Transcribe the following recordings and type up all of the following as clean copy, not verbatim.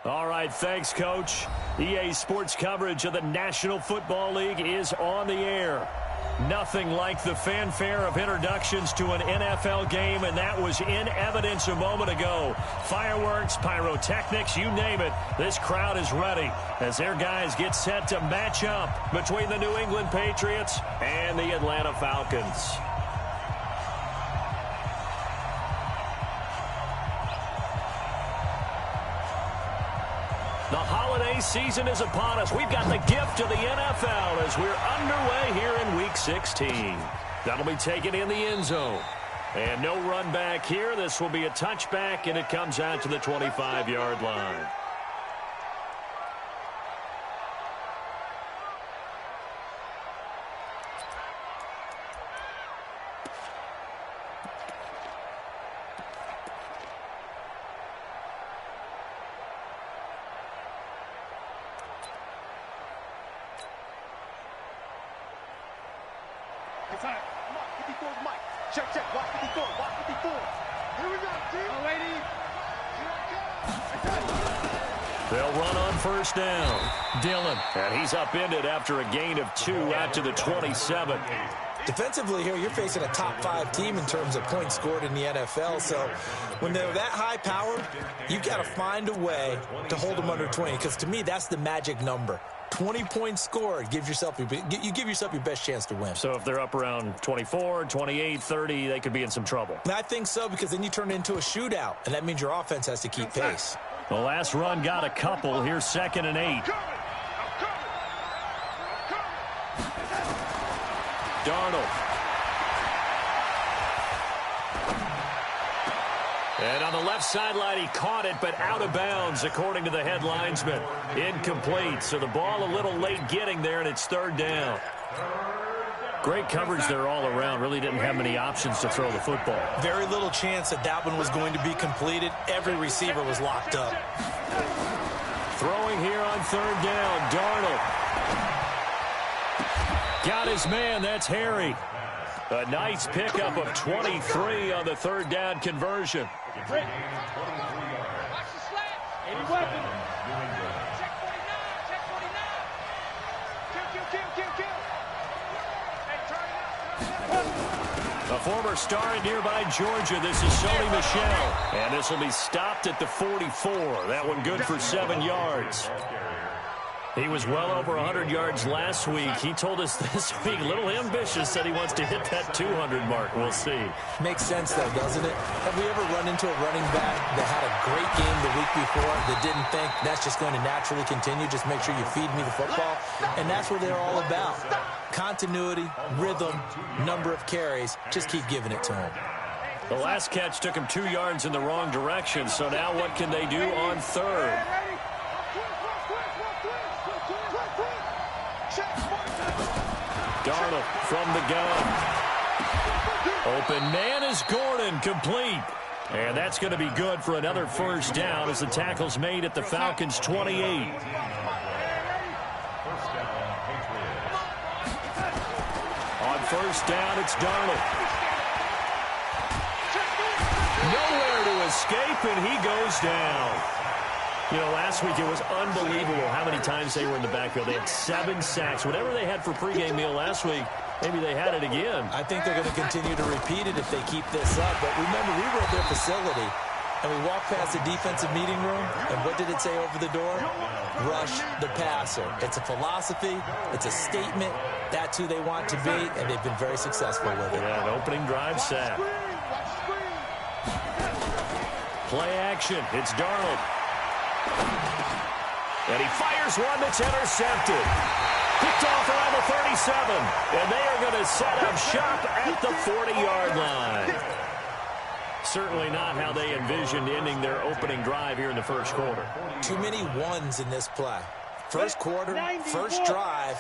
All right, thanks, Coach. EA Sports coverage of the National Football League is on the air. Nothing like the fanfare of introductions to an NFL game, and that was in evidence a moment ago. Fireworks, pyrotechnics, you name it. This crowd is ready as their guys get set to match up between the New England Patriots and the Atlanta Falcons. The holiday season is upon us. We've got the gift of the NFL as we're underway here in Week 16. That'll be taken in the end zone. And no run back here. This will be a touchback, and it comes out to the 25-yard line. They'll run on first down. Dillon. And he's upended after a gain of 2 out to the 27. Defensively here, you're facing a top-5 team in terms of points scored in the NFL. So when they're that high-powered, you got to find a way to hold them under 20. Because to me, that's the magic number. 20 points scored, you give yourself your best chance to win. So if they're up around 24, 28, 30, they could be in some trouble. And I think so, because then you turn it into a shootout, and that means your offense has to keep pace. The last run got a couple. Here's 2nd and 8. Darnold. And on the left sideline, he caught it, but out of bounds, according to the head linesman. Incomplete, so the ball a little late getting there, and it's 3rd down. Great coverage there all around. Really didn't have many options to throw the football. Very little chance that one was going to be completed. Every receiver was locked up. Throwing here on 3rd down, Darnold. Got his man, that's Harry. A nice pickup of 23 on the 3rd down conversion. Watch the slant. Any weapon. Check 49. Check 49. Kill. Hey, turn it up. A former star at nearby Georgia. This is Sony Michel. And this will be stopped at the 44. That one good for 7 yards. He was well over 100 yards last week. He told us this week, a little ambitious, said he wants to hit that 200 mark. We'll see. Makes sense, though, doesn't it? Have we ever run into a running back that had a great game the week before that didn't think that's just going to naturally continue? Just make sure you feed me the football. And that's what they're all about. Continuity, rhythm, number of carries. Just keep giving it to him. The last catch took him 2 yards in the wrong direction. So now what can they do on 3rd? Darnold from the gun. Open man is Gordon, complete. And that's going to be good for another 1st down as the tackle's made at the Falcons' 28. On 1st down, it's Darnold. Nowhere to escape, and he goes down. You know, last week it was unbelievable how many times they were in the backfield. They had 7 sacks. Whatever they had for pregame meal last week, maybe they had it again. I think they're going to continue to repeat it if they keep this up. But remember, we were at their facility, and we walked past the defensive meeting room, and what did it say over the door? Rush the passer. It's a philosophy. It's a statement. That's who they want to be, and they've been very successful with it. Yeah, an opening drive sack. Play action. It's Darnold. And he fires one that's intercepted. Picked off around the 37. And they are going to set up shop at the 40-yard line. Certainly not how they envisioned ending their opening drive here in the 1st quarter. Too many ones in this play. 1st quarter, 1st drive,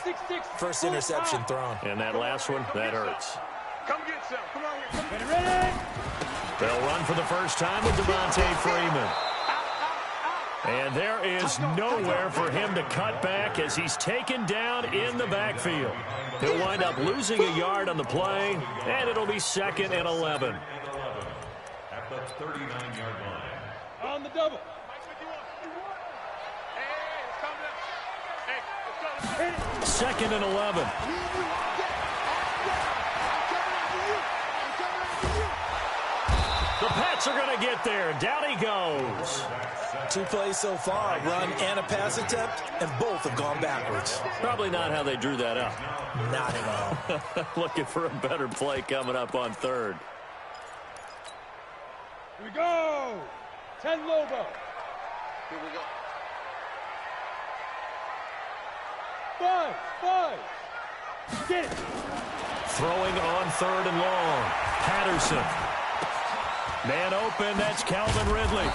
1st interception thrown. And that last one, that hurts. Come get some. Come on here. Ready? They'll run for the first time with Devontae Freeman. And there is nowhere for him to cut back as he's taken down in the backfield. He'll wind up losing a yard on the play, and it'll be 2nd and 11. At the 39-yard line. On the double. 2nd and 11. The Pats are going to get there. Down he goes. 2 plays so far, a run and a pass attempt, and both have gone backwards. Probably not how they drew that up. Not at all. Looking for a better play coming up on 3rd. Here we go. 10 Lobo. Here we go. 5. Get it. Throwing on 3rd and long. Patterson. Man open, that's Calvin Ridley.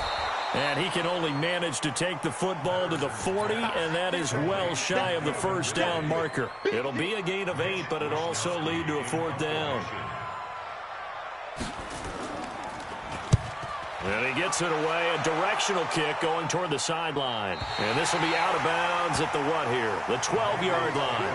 And he can only manage to take the football to the 40, and that is well shy of the first down marker. It'll be a gain of 8, but it'll also lead to a 4th down. And he gets it away, a directional kick going toward the sideline. And this will be out of bounds at the what here? The 12-yard line.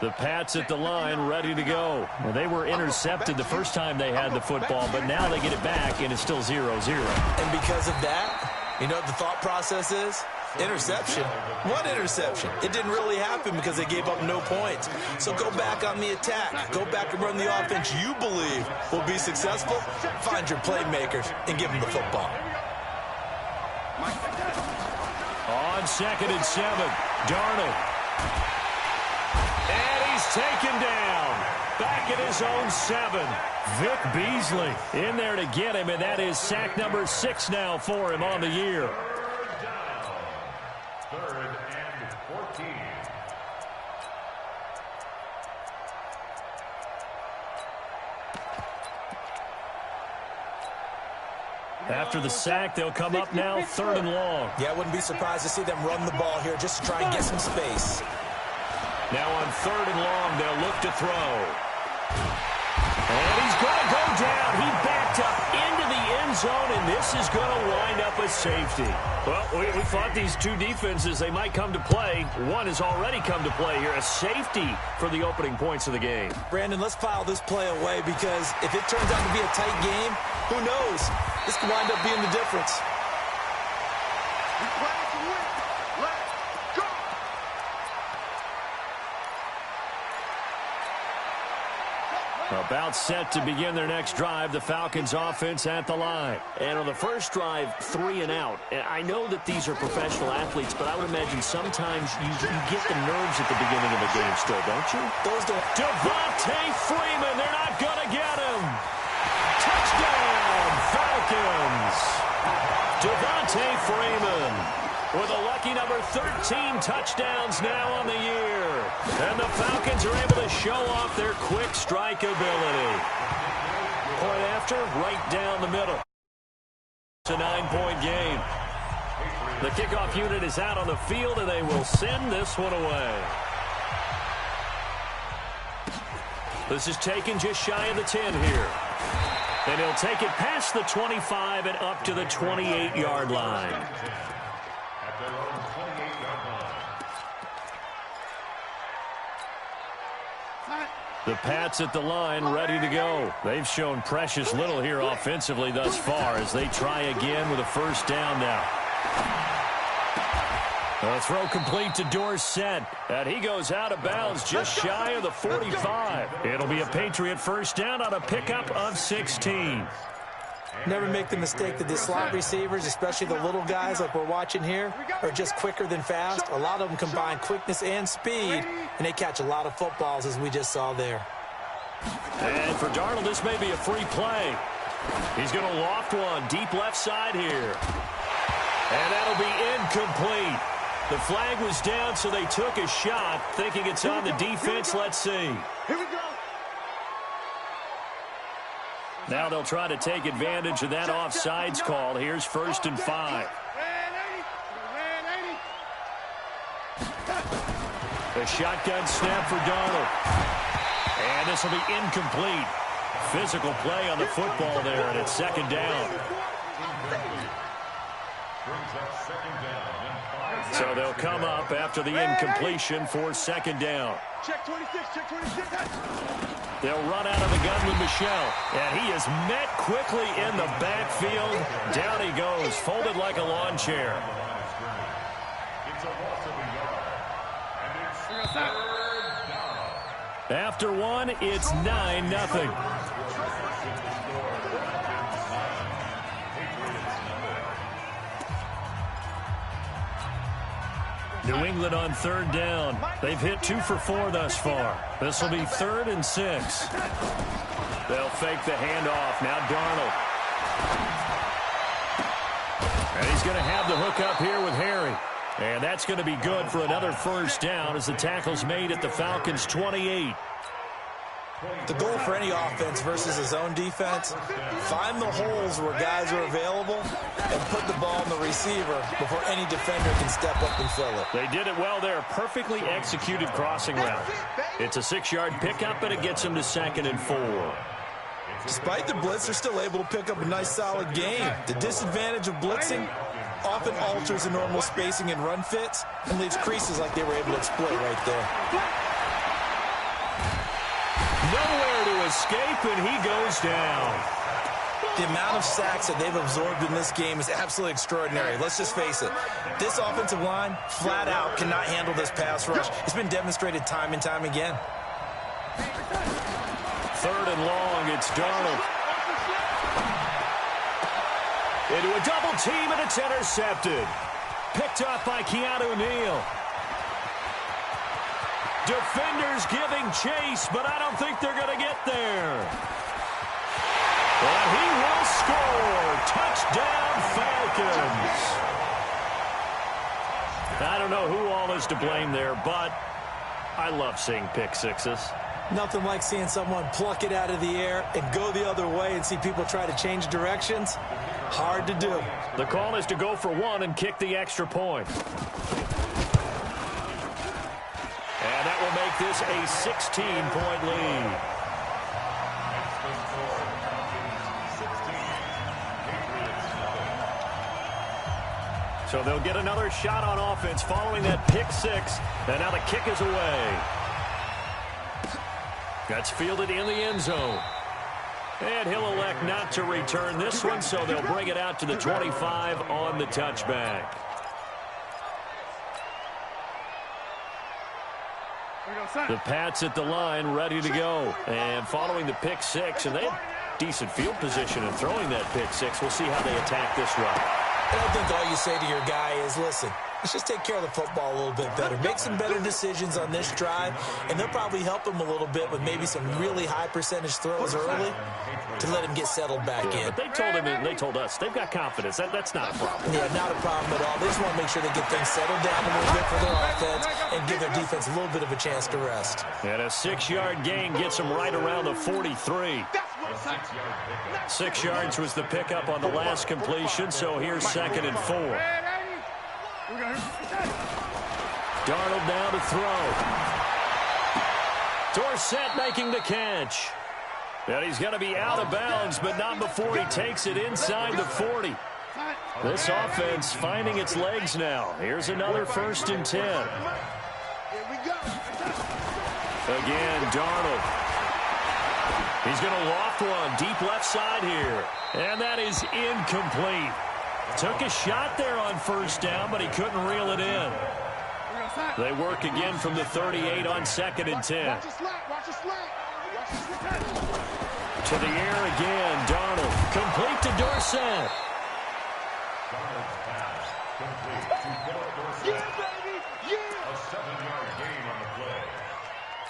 The Pats at the line, ready to go. Well, they were intercepted the first time they had the football, but now they get it back, and it's still 0-0. And because of that, you know what the thought process is? Interception. What interception? It didn't really happen because they gave up no points. So go back on the attack. Go back and run the offense you believe will be successful. Find your playmakers and give them the football. On 2nd and 7, Darnold. And he's taken down. Back at his own 7. Vic Beasley in there to get him, and that is sack number 6 now for him on the year. 3rd and 14. After the sack, they'll come up now 3rd and long. Yeah, I wouldn't be surprised to see them run the ball here just to try and get some space. Now on 3rd and long, they'll look to throw. And he's going to go down. He backed up into the end zone, and this is going to wind up a safety. Well, we thought these two defenses, they might come to play. One has already come to play here, a safety for the opening points of the game. Brandon, let's file this play away because if it turns out to be a tight game, who knows? This could wind up being the difference. About set to begin their next drive, the Falcons offense at the line. And on the first drive, 3 and out. I know that these are professional athletes, but I would imagine sometimes you get the nerves at the beginning of a game still, don't you? Those don't. Devontae Freeman, they're not going to get him. Touchdown, Falcons. Devontae Freeman with a lucky number 13 touchdowns now on the year. And the Falcons are able to show off their quick strike ability. Point after, right down the middle. It's a 9-point game. The kickoff unit is out on the field, and they will send this one away. This is taken just shy of the 10 here. And he'll take it past the 25 and up to the 28-yard line. The Pats at the line, ready to go. They've shown precious little here offensively thus far as they try again with a first down now. A throw complete to Dorsett, and he goes out of bounds just shy of the 45. It'll be a Patriot first down on a pickup of 16. Never make the mistake that the slot receivers, especially the little guys like we're watching here, are just quicker than fast. A lot of them combine quickness and speed, and they catch a lot of footballs, as we just saw there. And for Darnold, this may be a free play. He's going to loft one deep left side here. And that'll be incomplete. The flag was down, so they took a shot, thinking it's on the defense. Let's see. Here we go. Now they'll try to take advantage of that offsides call. Here's 1st and 5. A shotgun snap for Darnold. And this will be incomplete. Physical play on the football there, and it's 2nd down. brings up second down and 5. So they'll come up after the incompletion for second down. Check 26, check 26. They'll run out of the gun with Michelle, and he is met quickly in the backfield. Down he goes, folded like a lawn chair. It's a loss of a yard. And it's third down. After one, it's 9-0. New England on third down. They've hit 2 for 4 thus far. This will be 3rd and 6. They'll fake the handoff. Now Darnold. And he's going to have the hook up here with Harry. And that's going to be good for another first down as the tackle's made at the Falcons' 28. The goal for any offense versus his own defense, find the holes where guys are available and put the ball in the receiver before any defender can step up and fill it. They did it well there. Perfectly executed crossing route. It's a 6-yard pickup, and it gets them to 2nd and 4. Despite the blitz, they're still able to pick up a nice, solid gain. The disadvantage of blitzing often alters the normal spacing and run fits and leaves creases like they were able to exploit right there. Nowhere to escape, and he goes down. The amount of sacks that they've absorbed in this game is absolutely extraordinary. Let's just face it. This offensive line, flat out, cannot handle this pass rush. It's been demonstrated time and time again. 3rd and long, it's Darnold. Into a double team, and it's intercepted. Picked up by Keanu Neal. Defenders giving chase, but I don't think they're going to get there. And he will score. Touchdown, Falcons. I don't know who all is to blame there, but I love seeing pick sixes. Nothing like seeing someone pluck it out of the air and go the other way and see people try to change directions. Hard to do. The call is to go for 1 and kick the extra point. And that will make this a 16-point lead. So they'll get another shot on offense following that pick 6. And now the kick is away. That's fielded in the end zone. And he'll elect not to return this one, so they'll bring it out to the 25 on the touchback. The Pats at the line, ready to go. And following the pick 6, and they have decent field position in throwing that pick 6. We'll see how they attack this run. I don't think all you say to your guy is, listen, let's just take care of the football a little bit better. Make some better decisions on this drive, and they'll probably help him a little bit with maybe some really high percentage throws early to let him get settled back in. But they told him, and they told us, they've got confidence. That's not a problem. Yeah, not a problem at all. They just want to make sure they get things settled down a little bit for their offense and give their defense a little bit of a chance to rest. And a 6-yard gain gets them right around the 43. 6 yards was the pickup on the last completion, so here's 2nd and 4. Darnold now to throw. Dorsett making the catch. And he's going to be out of bounds, but not before he takes it inside the 40. This offense finding its legs now. Here's another 1st and 10. Again, Darnold. He's going to loft one deep left side here. And that is incomplete. Took a shot there on 1st down, but he couldn't reel it in. They work again from the 38 on 2nd and 10. To the air again, Darnold. Complete to Dorsett. Darnold's pass complete to Philip Dorsett. A 7-yard gain on the play.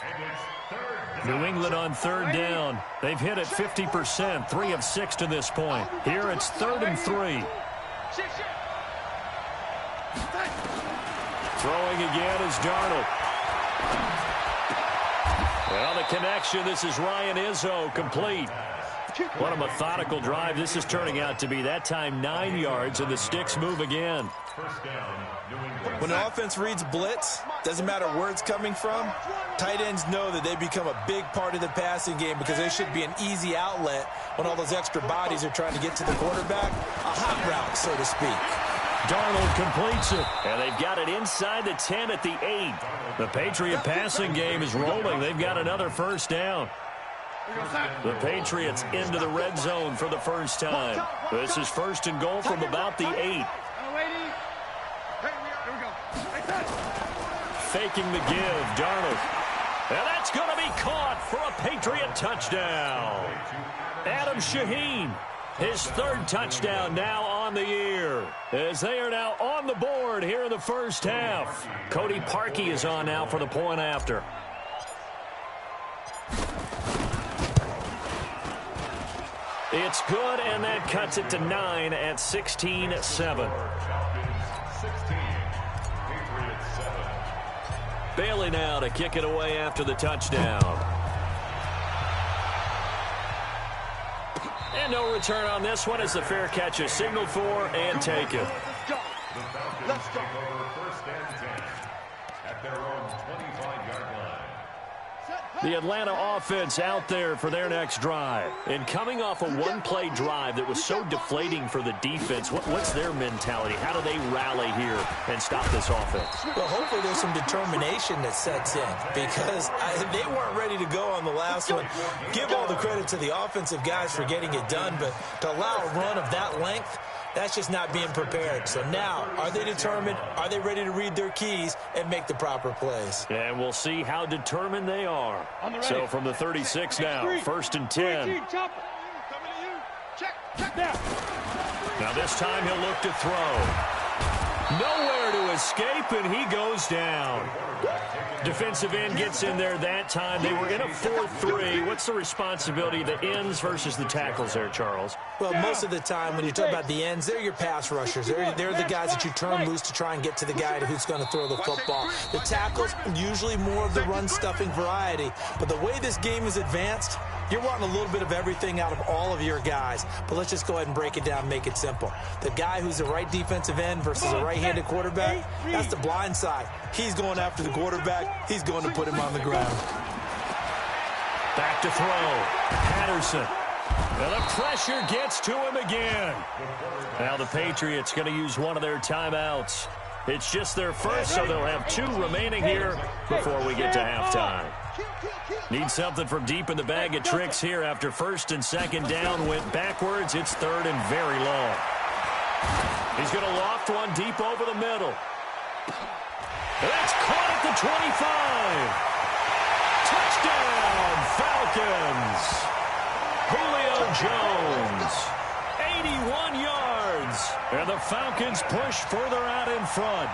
And it's 3rd down. New England on 3rd down. They've hit it 50%, 3 of 6 to this point. Here it's 3rd and 3. Throwing again is Darnold. Well, the connection, this is Ryan Izzo, complete. What a methodical drive this is turning out to be. That time 9 yards, and the sticks move again. First down, New England. When an offense reads blitz, doesn't matter where it's coming from, tight ends know that they become a big part of the passing game because they should be an easy outlet when all those extra bodies are trying to get to the quarterback. A hot route, so to speak. Darnold completes it. And they've got it inside the 10 at the 8. The Patriot passing game is rolling. They've got another first down. The Patriots into the red zone for the first time. This is first and goal from about the 8. Faking the give, Darnold. And that's going to be caught for a Patriot touchdown. Adam Shaheen, his third touchdown now on the year, as they are now on the board here in the first half. Cody Parkey is on now for the point after. It's good, and that cuts it to 9 at 16-7. Bailey now to kick it away after the touchdown. And no return on this one as the fair catch is signaled for and taken. Let's go. First and 10 at their own 25-yard line. The Atlanta offense out there for their next drive. And coming off a one-play drive that was so deflating for the defense, what's their mentality? How do they rally here and stop this offense? Well, hopefully there's some determination that sets in because they weren't ready to go on the last one. Give all the credit to the offensive guys for getting it done, but to allow a run of that length, that's just not being prepared. So now, are they determined? Are they ready to read their keys and make the proper plays? And we'll see how determined they are. So from the 36 now, first and 10. Now this time he'll look to throw. Nowhere to escape, and he goes down. Defensive end gets in there that time. They were in a 4-3. What's the responsibility of the ends versus the tackles there, Charles? Well, most of the time when you talk about the ends, they're your pass rushers. They're the guys that you turn loose to try and get to the guy who's going to throw the football. The tackles, usually more of the run-stuffing variety. But the way this game is advanced, you're wanting a little bit of everything out of all of your guys. But let's just go ahead and break it down and make it simple. The guy who's the right defensive end versus a right-handed quarterback, that's the blind side. He's going after the quarterback. He's going to put him on the ground. Back to throw. Patterson. And the pressure gets to him again. Now the Patriots going to use one of their timeouts. It's just their first, so they'll have 2 remaining here before we get to halftime. Need something from deep in the bag of tricks here after first and second down went backwards. It's third and very long. He's going to loft one deep over the middle. That's caught at the 25. Touchdown, Falcons. Julio Jones. 81 yards. And the Falcons push further out in front.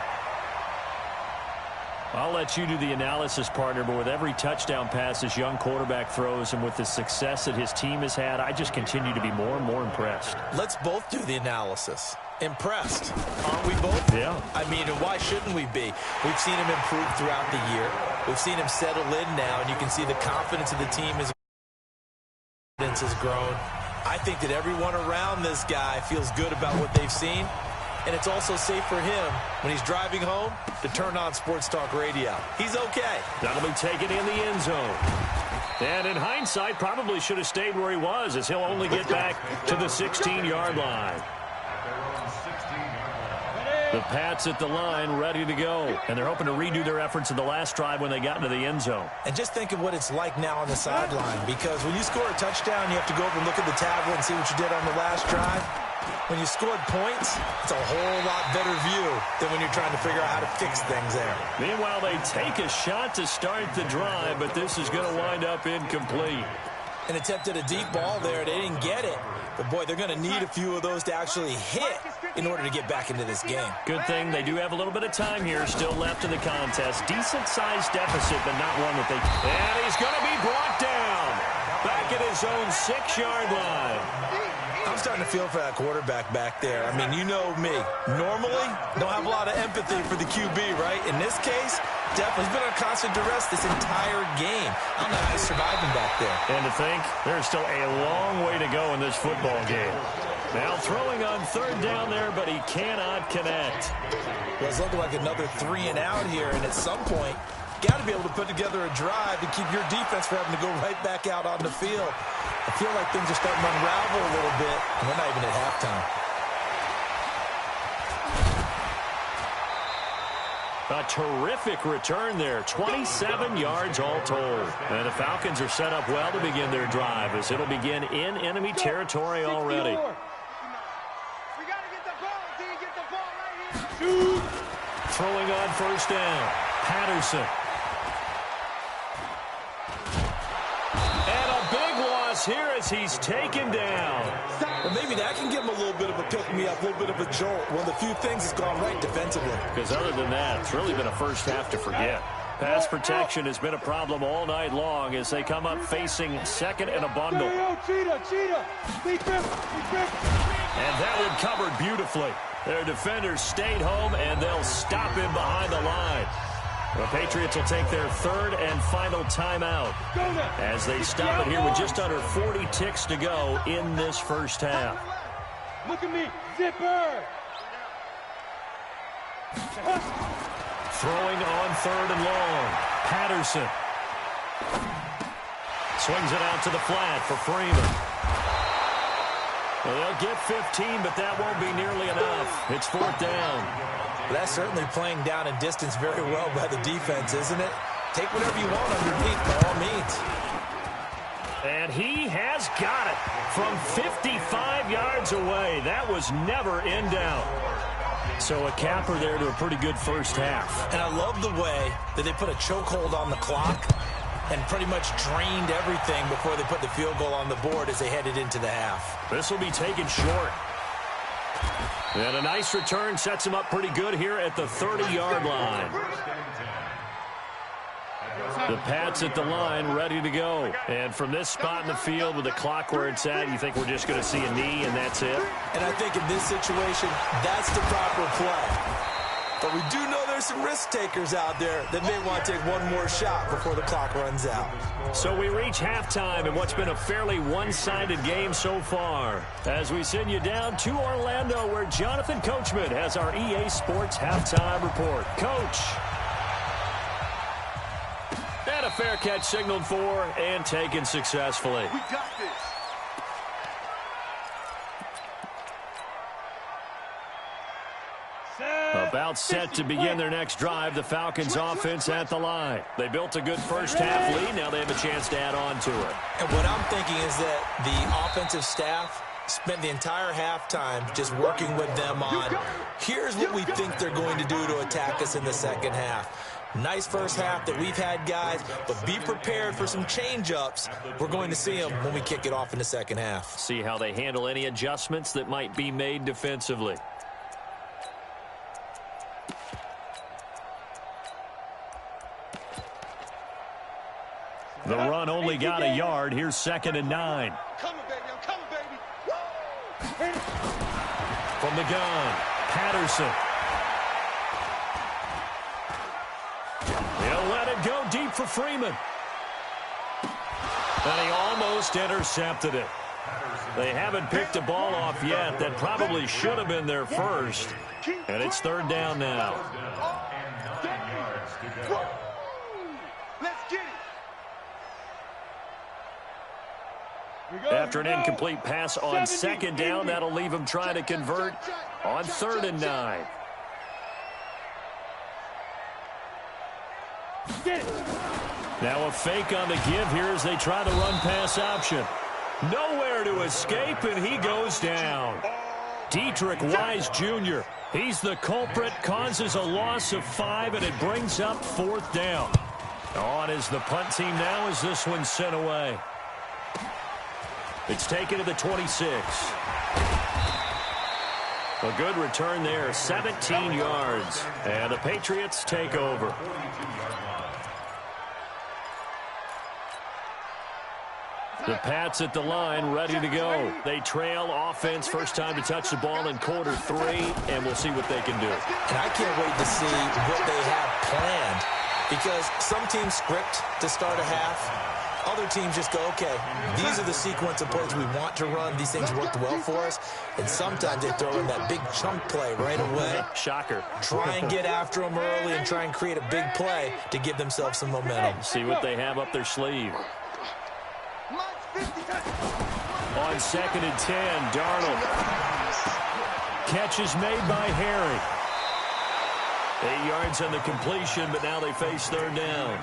I'll let you do the analysis, partner, but with every touchdown pass this young quarterback throws and with the success that his team has had, I just continue to be more and more impressed. Let's both do the analysis. Impressed, aren't we both? Yeah. I mean, and why shouldn't we be? We've seen him improve throughout the year. We've seen him settle in now, and you can see the confidence of the team has grown. I think that everyone around this guy feels good about what they've seen. And it's also safe for him when he's driving home to turn on Sports Talk Radio. He's okay. That'll be taken in the end zone. And in hindsight, probably should have stayed where he was, as he'll only get back to the 16-yard line. The Pats at the line, ready to go. And they're hoping to redo their efforts in the last drive when they got into the end zone. And just think of what it's like now on the sideline, because when you score a touchdown, you have to go over and look at the tablet and see what you did on the last drive. When you scored points, it's a whole lot better view than when you're trying to figure out how to fix things there. Meanwhile, they take a shot to start the drive, but this is going to wind up incomplete. An attempt at a deep ball there. They didn't get it. But, boy, they're going to need a few of those to actually hit in order to get back into this game. Good thing they do have a little bit of time here still left in the contest. Decent-sized deficit, but not one that they... And he's going to be brought down. Back at his own 6-yard line. I'm starting to feel for that quarterback back there. I mean, you know me. Normally, don't have a lot of empathy for the QB, right? In this case, definitely. He's been under constant duress this entire game. I don't know how he's surviving back there. And to think, there's still a long way to go in this football game. Now throwing on third down there, but he cannot connect. Well, it's looking like another 3 and out here, and at some point, got to be able to put together a drive to keep your defense from having to go right back out on the field. I feel like things are starting to unravel a little bit, and we're not even at halftime. A terrific return there. 27 yards all told. And the Falcons are set up well to begin their drive as it'll begin in enemy territory already. We got to get the ball. Do you get the ball right here? Throwing on first down. Patterson. And a big loss here as he's taken down. Well, maybe that can give him a little bit of a pick-me-up, a little bit of a jolt. One of the few things that's gone right defensively. Because other than that, it's really been a first half to forget. Pass protection has been a problem all night long as they come up facing second and a bundle. Cheetah. And that one covered beautifully. Their defenders stayed home, and they'll stop him behind the line. The Patriots will take their third and final timeout as they stop it here with just under 40 ticks to go in this first half. Look at me, zipper. Throwing on third and long. Patterson. Swings it out to the flat for Freeman. Well, they'll get 15, but that won't be nearly enough. It's fourth down. That's certainly playing down in distance very well by the defense, isn't it? Take whatever you want underneath, by all means. And he has got it from 55 yards away. That was never in doubt. So a capper there to a pretty good first half. And I love the way that they put a chokehold on the clock and pretty much drained everything before they put the field goal on the board as they headed into the half. This will be taken short. And a nice return sets him up pretty good here at the 30-yard line. The Pats at the line ready to go. And from this spot in the field with the clock where it's at, you think we're just going to see a knee and that's it? And I think in this situation, that's the proper play. But we do know there's some risk takers out there that may want to take one more shot before the clock runs out. So we reach halftime in what's been a fairly one-sided game so far. As we send you down to Orlando where Jonathan Coachman has our EA Sports halftime report. Coach. And a fair catch signaled for and taken successfully. We got this. About set to begin their next drive, the Falcons offense at the line. They built a good first half lead. Now they have a chance to add on to it. And what I'm thinking is that the offensive staff spent the entire halftime just working with them on, here's what we think they're going to do to attack us in the second half. Nice first half that we've had, guys, but be prepared for some change-ups. We're going to see them when we kick it off in the second half. See how they handle any adjustments that might be made defensively. The run only got a yard. Here's second and 9. Coming, baby. I'm coming, baby. Woo! From the gun, Patterson. He'll let it go deep for Freeman. And he almost intercepted it. They haven't picked a ball off yet. That probably should have been their first. And it's third down now. Let's get it. After an incomplete pass on second down, that'll leave him trying to convert on third and 9. Now a fake on the give here as they try the run-pass option. Nowhere to escape, and he goes down. Dietrich Wise Jr., he's the culprit, causes a loss of 5, and it brings up fourth down. On is the punt team now as this one's sent away. It's taken to the 26. A good return there, 17 yards. And the Patriots take over. The Pats at the line, ready to go. They trail offense, first time to touch the ball in quarter 3, and we'll see what they can do. And I can't wait to see what they have planned, because some teams script to start a half. Other teams just go, okay, these are the sequence of plays we want to run. These things worked well for us. And sometimes they throw in that big chunk play right away. Shocker. Try and get after them early and try and create a big play to give themselves some momentum. See what they have up their sleeve. On second and 10, Darnold. Catch is made by Harry. 8 yards on the completion, but now they face third down.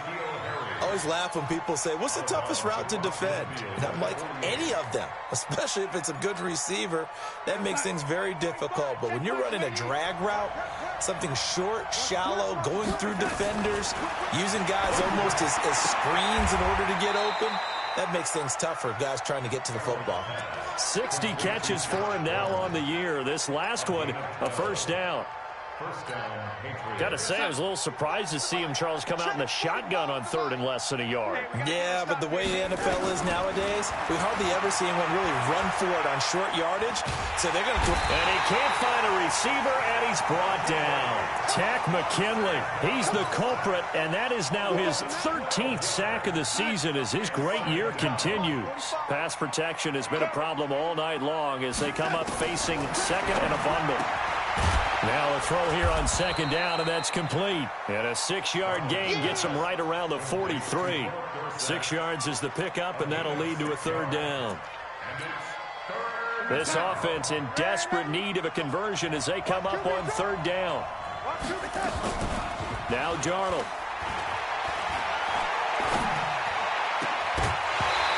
I always laugh when people say, what's the toughest route to defend? And I'm like, any of them, especially if it's a good receiver. That makes things very difficult. But when you're running a drag route, something short, shallow, going through defenders, using guys almost as screens in order to get open, that makes things tough for guys trying to get to the football. 60 catches for him now on the year. This last one, a first down. Got to say, I was a little surprised to see him, Charles, come out in the shotgun on third and less than a yard. Yeah, but the way the NFL is nowadays, we hardly ever see anyone really run for it on short yardage. So they're going to... And he can't find a receiver, and he's brought down. Tack McKinley, he's the culprit, and that is now his 13th sack of the season as his great year continues. Pass protection has been a problem all night long as they come up facing second and a bundle. Now a throw here on second down, and that's complete. And a 6-yard gain gets him right around the 43. 6 yards is the pickup, and that'll lead to a third down. This offense in desperate need of a conversion as they come up on third down. Now Darnold.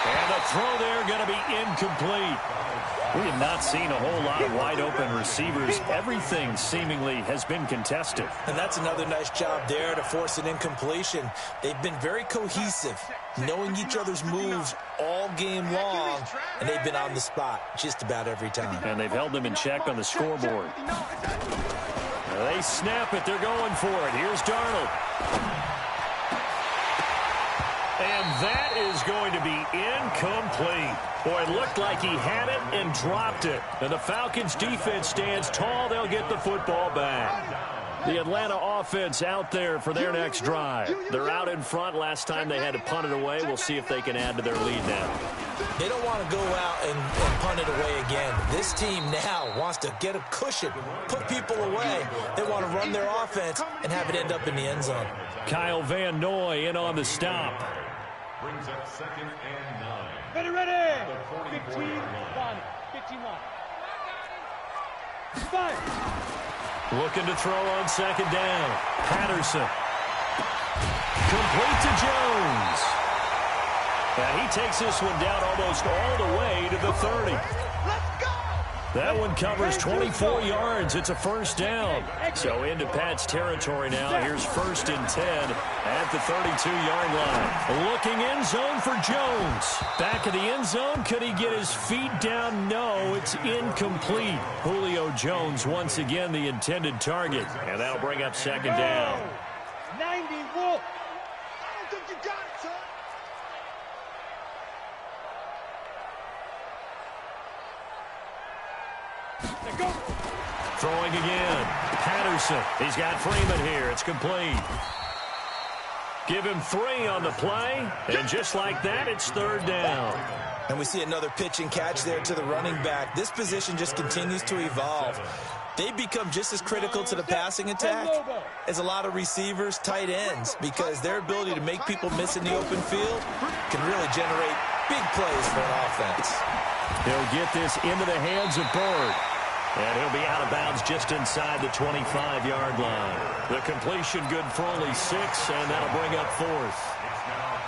And the throw there going to be incomplete. We have not seen a whole lot of wide-open receivers. Everything seemingly has been contested. And that's another nice job there to force an incompletion. They've been very cohesive, knowing each other's moves all game long, and they've been on the spot just about every time. And they've held them in check on the scoreboard. They snap it. They're going for it. Here's Darnold. And that is going to be incomplete. Boy, it looked like he had it and dropped it. And the Falcons defense stands tall. They'll get the football back. The Atlanta offense out there for their next drive. They're out in front. Last time they had to punt it away. We'll see if they can add to their lead now. They don't want to go out and punt it away again. This team now wants to get a cushion, put people away. They want to run their offense and have it end up in the end zone. Kyle Van Noy in on the stop. Brings up second and 9. Ready. 15-1. 15-1. Looking to throw on second down. Patterson. Complete to Jones. And he takes this one down almost all the way to the 30. That one covers 24 yards. It's a first down. So into Pat's territory now. Here's first and 10 at the 32-yard line. Looking end zone for Jones. Back of the end zone. Could he get his feet down? No, it's incomplete. Julio Jones once again the intended target. And that'll bring up second down. 90 Wolf. I don't think you got it, son. Go. Throwing again. Patterson. He's got Freeman here. It's complete. Give him 3 on the play. And just like that, it's third down. And we see another pitch and catch there to the running back. This position just continues to evolve. They become just as critical to the passing attack as a lot of receivers, tight ends, because their ability to make people miss in the open field can really generate big plays for an offense. He'll get this into the hands of Bird. And he'll be out of bounds just inside the 25-yard line. The completion good for only 6, and that'll bring up fourth.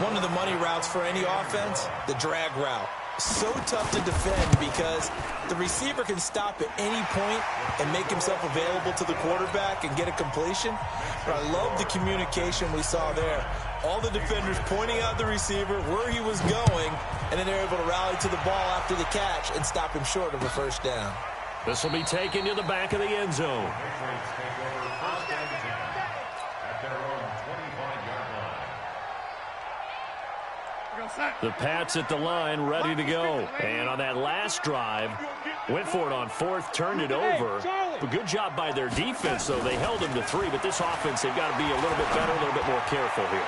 One of the money routes for any offense, the drag route. So tough to defend because the receiver can stop at any point and make himself available to the quarterback and get a completion. But I love the communication we saw there. All the defenders pointing out the receiver, where he was going, and then they're able to rally to the ball after the catch and stop him short of a first down. This will be taken to the back of the end zone. The Pats at the line, ready to go. And on that last drive, went for it on fourth, turned it over. But good job by their defense, though. They held them to 3, but this offense, they've got to be a little bit better, a little bit more careful here.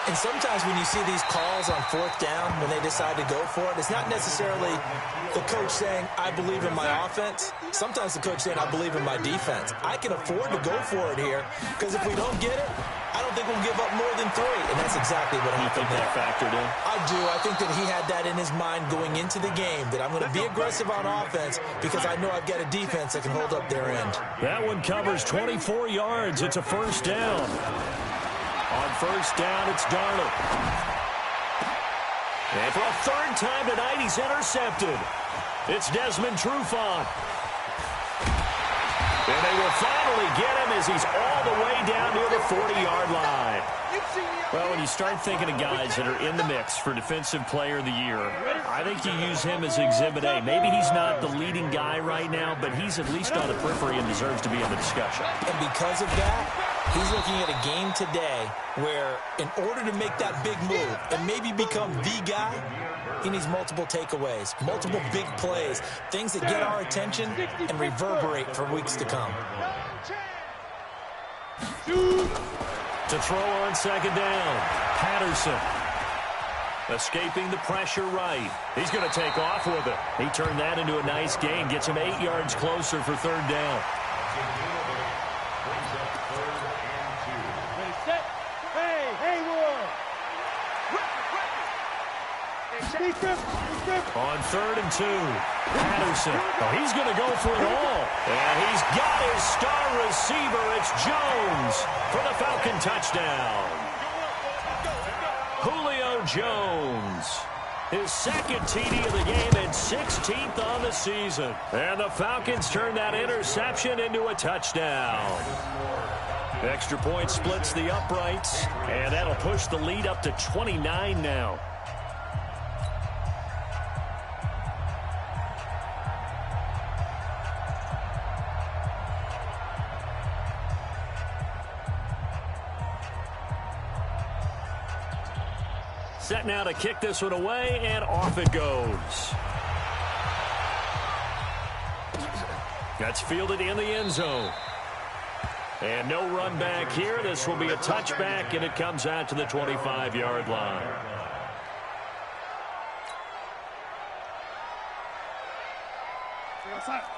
And sometimes when you see these calls on fourth down, when they decide to go for it, it's not necessarily the coach saying, I believe in my offense. Sometimes the coach saying, I believe in my defense. I can afford to go for it here because if we don't get it, I don't think we'll give up more than 3. And that's exactly what happened there. That factored in? I I do. I think that he had that in his mind going into the game, that I'm going to be aggressive on offense because I know I've got a defense that can hold up their end. That one covers 24 yards. It's a first down. On first down, it's Darnold. And for a third time tonight, he's intercepted. It's Desmond Trufant. And they will finally get him as he's all the way down near the 40-yard line. Well, when you start thinking of guys that are in the mix for Defensive Player of the Year, I think you use him as Exhibit A. Maybe he's not the leading guy right now, but he's at least on the periphery and deserves to be in the discussion. And because of that, he's looking at a game today where in order to make that big move and maybe become the guy, he needs multiple takeaways, multiple big plays, things that get our attention and reverberate for weeks to come. To throw on second down, Patterson. Escaping the pressure right. He's going to take off with it. He turned that into a nice gain, gets him 8 yards closer for third down. On 3rd and 2, Patterson. Oh, he's going to go for it all. And he's got his star receiver. It's Jones for the Falcon touchdown. Julio Jones. His second TD of the game and 16th on the season. And the Falcons turn that interception into a touchdown. Extra point splits the uprights. And that'll push the lead up to 29 now. Set now to kick this one away, and off it goes. That's fielded in the end zone. And no run back here. This will be a touchback, and it comes out to the 25-yard line.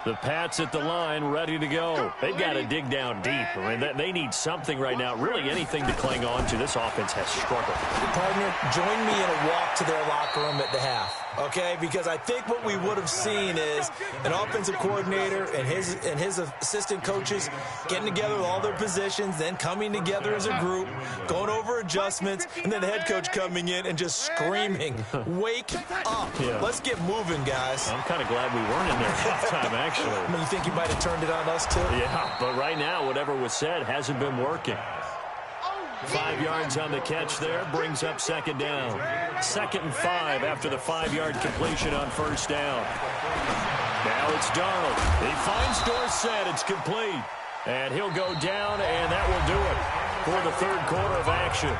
The Pats at the line, ready to go. They've got to dig down deep. I mean, they need something right now, really anything to cling on to. This offense has struggled. Partner, join me in a walk to their locker room at the half, okay? Because I think what we would have seen is an offensive coordinator and his assistant coaches getting together with all their positions, then coming together as a group, going over adjustments, and then the head coach coming in and just screaming, wake up. Yeah. Let's get moving, guys. I'm kind of glad we weren't in there halftime, actually. I mean, you think you might have turned it on us, too? Yeah, but right now, whatever was said hasn't been working. 5 yards on the catch there, brings up second down. 2nd and 5 after the 5-yard completion on first down. Now it's Darnold. He finds Dorsett. It's complete. And he'll go down, and that will do it for the third quarter of action.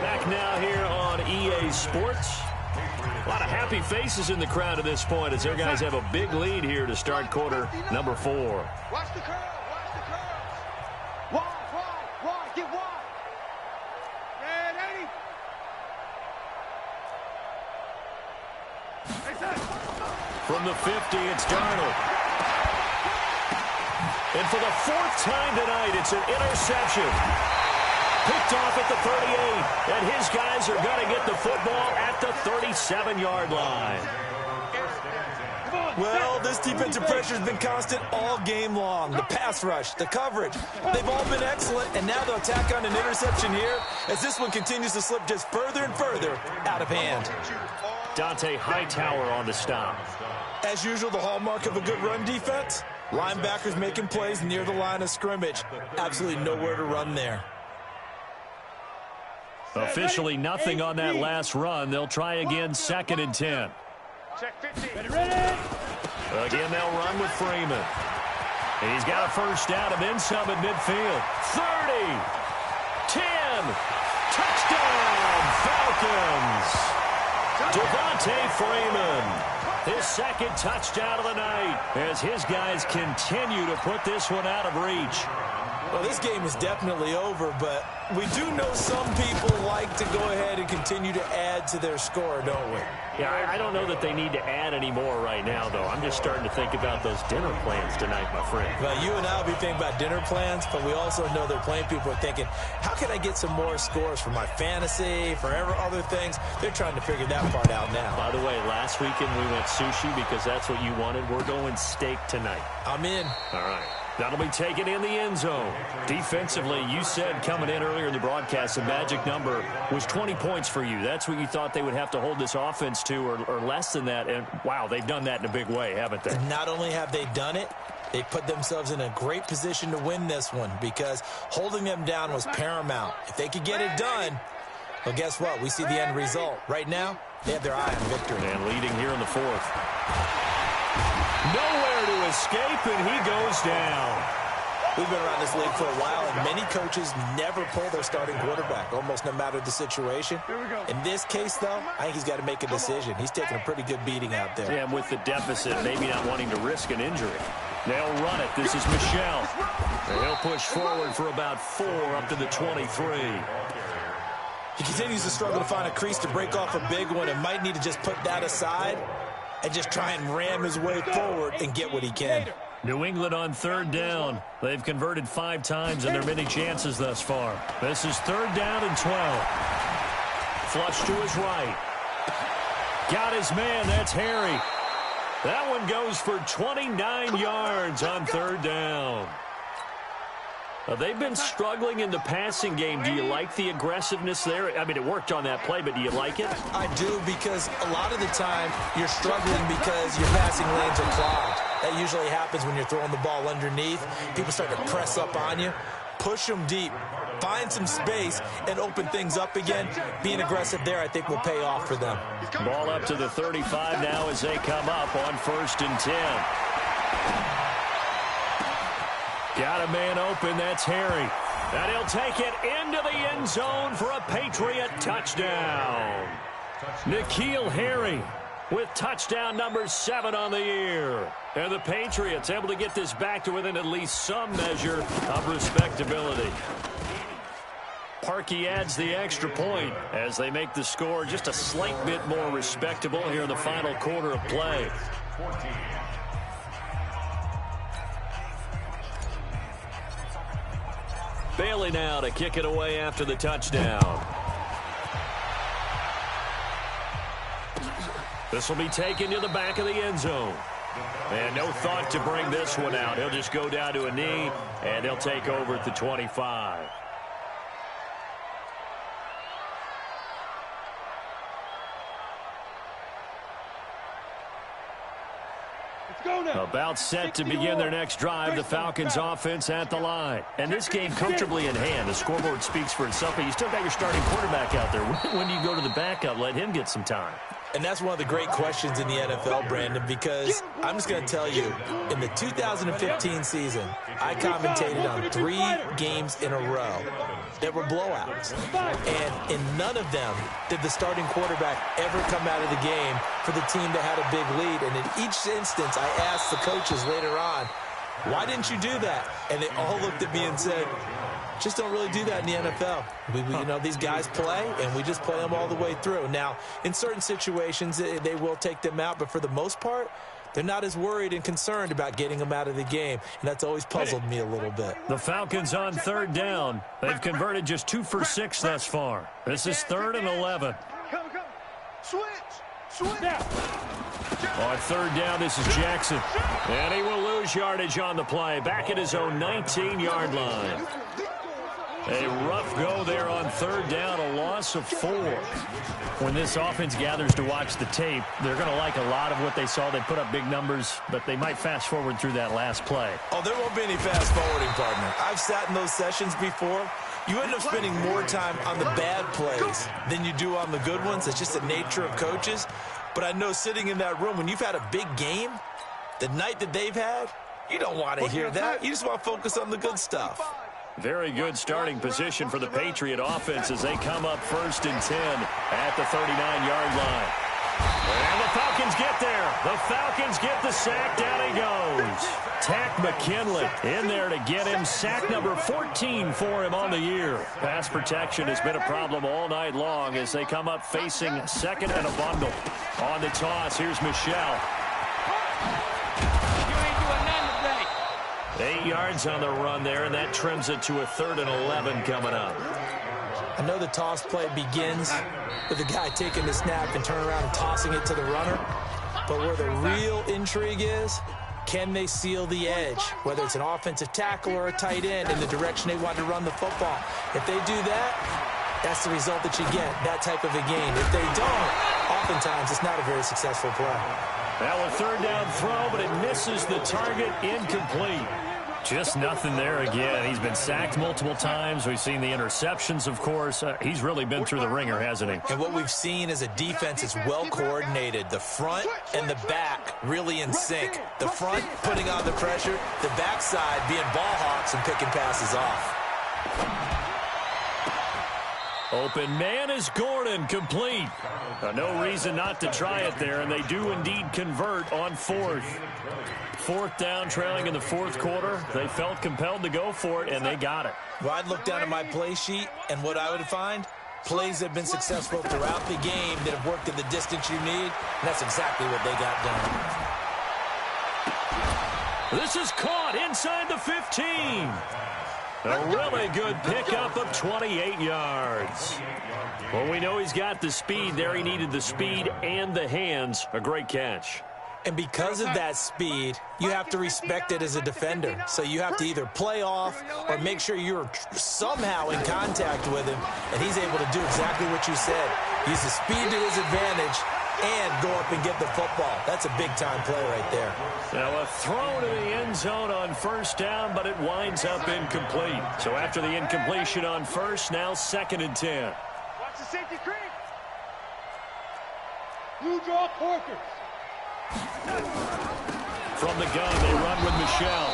Back now here on EA Sports. A lot of happy faces in the crowd at this point as their guys have a big lead here to start quarter number 4. Watch the curl. Watch the curl. Wide. Get wide. Ready. From the 50, it's Darnold. And for the 4th time tonight, it's an interception. Picked off at the 38, and his guys are going to get the football at the 37-yard line. Well, this defensive pressure has been constant all game long. The pass rush, the coverage, they've all been excellent, and now they'll tack on an interception here as this one continues to slip just further and further out of hand. Dante Hightower on the stop. As usual, the hallmark of a good run defense, linebackers making plays near the line of scrimmage. Absolutely nowhere to run there. Officially nothing on that last run. They'll try again, 2nd and 10. Check 15. Ready. Again, they'll run with Freeman. He's got a first down and then some at midfield. 30, 10, touchdown, Falcons. Devontae Freeman, his 2nd touchdown of the night as his guys continue to put this one out of reach. Well, this game is definitely over, but we do know some people like to go ahead and continue to add to their score, don't we? Yeah, I don't know that they need to add any more right now, though. I'm just starting to think about those dinner plans tonight, my friend. Well, you and I will be thinking about dinner plans, but we also know they're playing people are thinking, how can I get some more scores for my fantasy, for other things? They're trying to figure that part out now. By the way, last weekend we went sushi because that's what you wanted. We're going steak tonight. I'm in. All right. That'll be taken in the end zone. Defensively, you said coming in earlier in the broadcast, the magic number was 20 points for you. That's what you thought they would have to hold this offense to or less than that. And, wow, they've done that in a big way, haven't they? Not only have they done it, they put themselves in a great position to win this one because holding them down was paramount. If they could get it done, well, guess what? We see the end result. Right now, they have their eye on victory. And leading here in the fourth. Nowhere to escape, and he goes down. We've been around this league for a while, and many coaches never pull their starting quarterback, almost no matter the situation. In this case, though, I think he's got to make a decision. He's taking a pretty good beating out there. Yeah, and with the deficit, maybe not wanting to risk an injury. They'll run it. This is Michel. And he'll push forward for about 4 up to the 23. He continues to struggle to find a crease to break off a big one and might need to just put that aside and just try and ram his way forward and get what he can. New England on third down. They've converted 5 times in their many chances thus far. This is 3rd down and 12. Flush to his right. Got his man. That's Harry. That one goes for 29 yards on 3rd down. They've been struggling in the passing game. Do you like the aggressiveness there? I mean, it worked on that play, but do you like it? I do, because a lot of the time you're struggling because your passing lanes are clogged. That usually happens when you're throwing the ball underneath. People start to press up on you. Push them deep. Find some space and open things up again. Being aggressive there, I think, will pay off for them. Ball up to the 35 now as they come up on 1st and 10. Got a man open. That's Harry. And he'll take it into the end zone for a Patriot touchdown. N'Keal Harry with touchdown number 7 on the year. And the Patriots able to get this back to within at least some measure of respectability. Parkey adds the extra point as they make the score just a slight bit more respectable here in the final quarter of play. Bailey now to kick it away after the touchdown. This will be taken to the back of the end zone. And no thought to bring this one out. He'll just go down to a knee, and he'll take over at the 25. About set to begin their next drive, the Falcons offense at the line. And this game comfortably in hand. The scoreboard speaks for itself, but you still got your starting quarterback out there. When do you go to the backup? Let him get some time. And that's one of the great questions in the NFL, Brandon, because I'm just going to tell you, in the 2015 season, I commentated on 3 games in a row that were blowouts. And in none of them did the starting quarterback ever come out of the game for the team that had a big lead. And in each instance, I asked the coaches later on, why didn't you do that? And they all looked at me and said, just don't really do that in the NFL. You know, these guys play, and we just play them all the way through. Now, in certain situations, they will take them out, but for the most part, they're not as worried and concerned about getting them out of the game, and that's always puzzled me a little bit. The Falcons on 3rd down. They've converted just 2 for 6 thus far. This is 3rd and 11. Come. Switch. On 3rd down, this is Jackson. And he will lose yardage on the play. Back at his own 19-yard line. A rough go there on 3rd down, a loss of 4. When this offense gathers to watch the tape, they're going to like a lot of what they saw. They put up big numbers, but they might fast forward through that last play. Oh, there won't be any fast forwarding, partner. I've sat in those sessions before. You end up spending more time on the bad plays than you do on the good ones. It's just the nature of coaches. But I know sitting in that room, when you've had a big game, the night that they've had, you don't want to hear that. You just want to focus on the good stuff. Very good starting position for the Patriot offense as they come up 1st and 10 at the 39-yard line. And the Falcons get there. The Falcons get the sack. Down he goes. Tack McKinley in there to get him. Sack number 14 for him on the year. Pass protection has been a problem all night long as they come up facing 2nd and a bundle. On the toss, here's Michelle. You ain't doing nothing today. 8 yards on the run there, and that trims it to a 3rd and 11 coming up. I know the toss play begins with the guy taking the snap and turning around and tossing it to the runner. But where the real intrigue is, can they seal the edge, whether it's an offensive tackle or a tight end, in the direction they want to run the football? If they do that, that's the result that you get, that type of a game. If they don't, oftentimes it's not a very successful play. Now a 3rd down throw, but it misses the target, incomplete. Just nothing there again. He's been sacked multiple times. We've seen the interceptions, of course. He's really been through the ringer, hasn't he? And what we've seen is a defense that's well coordinated. The front and the back really in sync. The front putting on the pressure, the backside being ball hawks and picking passes off. Open man is Gordon, complete. No reason not to try it there, and they do indeed convert on 4th. 4th down, trailing in the 4th quarter. They felt compelled to go for it, and they got it. Well, I'd look down at my play sheet, and what I would find, plays that have been successful throughout the game that have worked at the distance you need, and that's exactly what they got done. This is caught inside the 15. A really good pickup of 28 yards. Well, we know he's got the speed there. He needed the speed and the hands. A great catch. And because of that speed, you have to respect it as a defender. So you have to either play off or make sure you're somehow in contact with him, and he's able to do exactly what you said. Use the speed to his advantage and go up and get the football. That's a big-time play right there. Now a throw to the end zone on 1st down, but it winds up incomplete. So after the incompletion on 1st, now 2nd and 10. Watch the safety creep. Blue draw Corker. From the gun, they run with Michelle.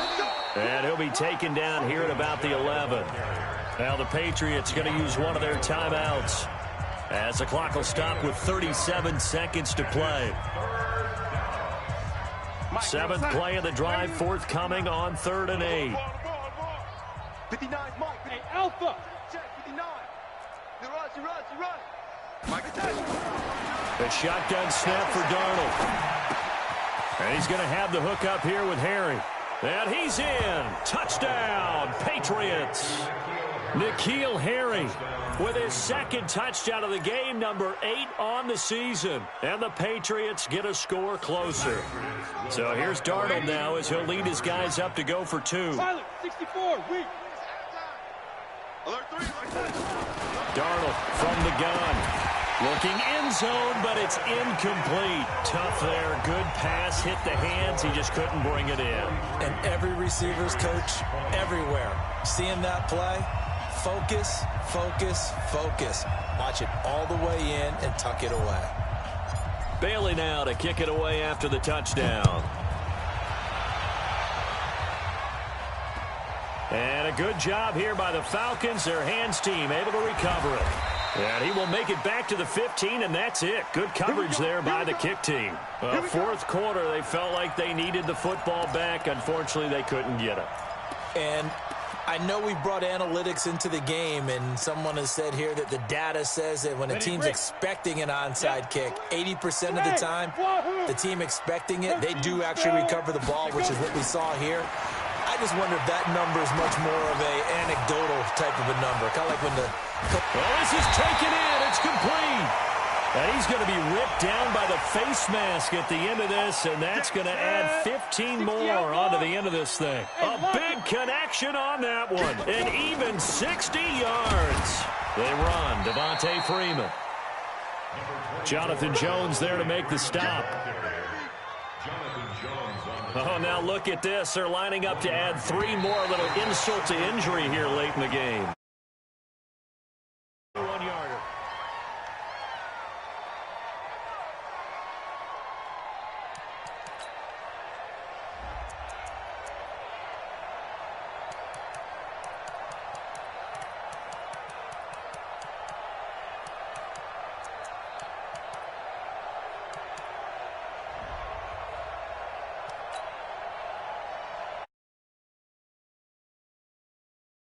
And he'll be taken down here at about the 11. Now the Patriots going to use one of their timeouts, as the clock will stop with 37 seconds to play. 7th play of the drive, forthcoming on 3rd and 8. 59, Mike. Hey, Alpha. Check, 59. You run. Mike, attack. The shotgun snap for Darnold. And he's going to have the hook up here with Harry. And he's in. Touchdown, Patriots. N'Keal Harry with his 2nd touchdown of the game, number 8 on the season. And the Patriots get a score closer. So here's Darnold now as he'll lead his guys up to go for 2. Silent, 64, weak. Alert 3. Darnold from the gun. Looking end zone, but it's incomplete. Tough there. Good pass. Hit the hands. He just couldn't bring it in. And every receiver's coach everywhere, seeing that play, focus, focus, focus. Watch it all the way in and tuck it away. Bailey now to kick it away after the touchdown. And a good job here by the Falcons. Their hands team able to recover it. And he will make it back to the 15, and that's it. Good coverage there by the kick team. 4th quarter, they felt like they needed the football back. Unfortunately, they couldn't get it. And I know we brought analytics into the game, and someone has said here that the data says that when a team's expecting an onside kick, 80% of the time, the team expecting it, they do actually recover the ball, which is what we saw here. I just wonder if that number is much more of a anecdotal type of a number. Kind of like when the... Well, this is taken in. It's complete. And he's going to be ripped down by the face mask at the end of this, and that's going to add 15 more onto the end of this thing. A big connection on that one. And even 60 yards. They run. Devontae Freeman. Jonathan Jones there to make the stop. Oh, now look at this. They're lining up to add 3 more. A little insult to injury here late in the game.